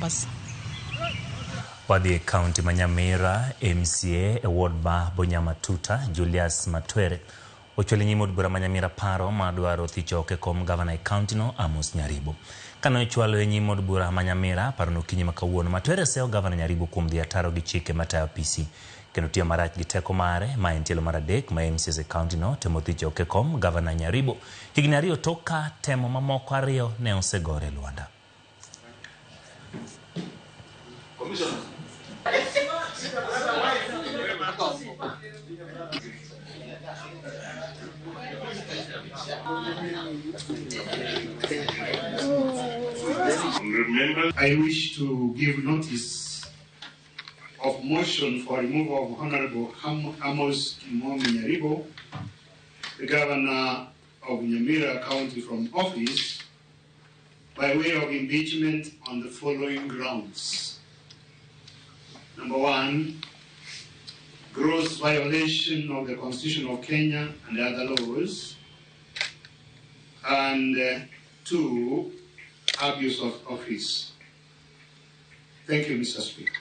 numbers. Wadhi County Nyamira MCA Ward Ba Bonyamatuta Julius Matwere ochwele nyimod bura Nyamira Paro madwaro thicho ke kom gavana kauntino Amos Nyaribo. Kano chwalo nyimod bura Nyamira paro no kinyi makawuono Matwere seo gavana Nyaribo kuom dhi ataro gi chike matayo PC kendo tiyo marach gi teko mare ma en tielo mar adek ma MCAs kauntino temo thicho ke kom gavana Nyaribo. Higni ariyo toka temo mamoko ariyo ne osegore Luanda. I wish to give notice of motion for removal of Honorable Amos Nyaribo, the governor of Nyamira County, from office by way of impeachment on the following grounds. Number one, gross violation of the Constitution of Kenya and other laws. And two, abuse of office. Thank you, Mr. Speaker.